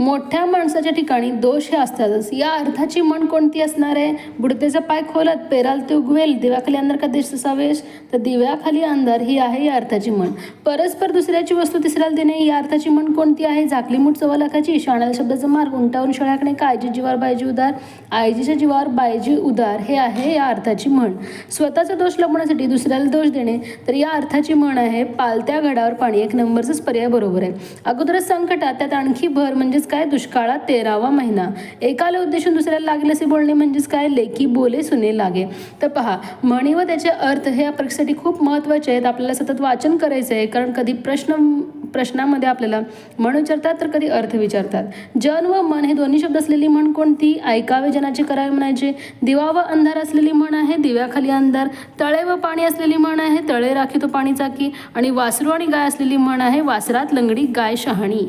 मोठ्या माणसाच्या ठिकाणी दोष हे असतातच. या अर्थाची म्हण कोणती असणार आहे? बुडतेचा पाय खोलत पेराल ते उगवेल, दिव्याखाली अंधार का दिससा वेश, तर दिव्याखाली अंधार ही आहे या अर्थाची म्हण. परस्पर दुसऱ्याची वस्तू तिसऱ्याला देणे या अर्थाची म्हण कोणती आहे? झाकली मूठ सव्वा लाखाची, शाणाला शब्दाचा मार्ग, उंटावरून शेळ्याकडे काळजी जीवावर बायजी उदार, आयजीच्या जीवावर बायजी उदार हे आहे या अर्थाची म्हण. स्वतःचा दोष लपवण्यासाठी दुसऱ्याला दोष देणे तर या अर्थाची म्हण आहे पालत्या घडावर पाणी. एक नंबरचाच पर्याय बरोबर आहे. अगोदरच संकटात त्यात आणखी भर म्हणजेच काय? दुष्काळात 13वा महिना. एकाला उद्देशून दुसऱ्याला लागेल असे बोलणे म्हणजेच काय? लेकी बोले सुने लागे. तर पहा, म्हणी व त्याचे अर्थ हे या परीक्षेसाठी खूप महत्त्वाचे आहेत. आपल्याला सतत वाचन करायचं आहे, कारण कधी प्रश्नामध्ये आपल्याला म्हण विचारतात तर कधी अर्थ विचारतात. जन व मन हे दोन्ही शब्द असलेली म्हण कोणती? ऐकावे जनाचे करावे म्हणायचे. दिवा व अंधार असलेली म्हण आहे दिव्याखाली अंधार. तळे व पाणी असलेली म्हण आहे तळे राखी तो पाणी चाकी. आणि वासरू आणि गाय असलेली म्हण आहे वासरात लंगडी गाय शहाणी.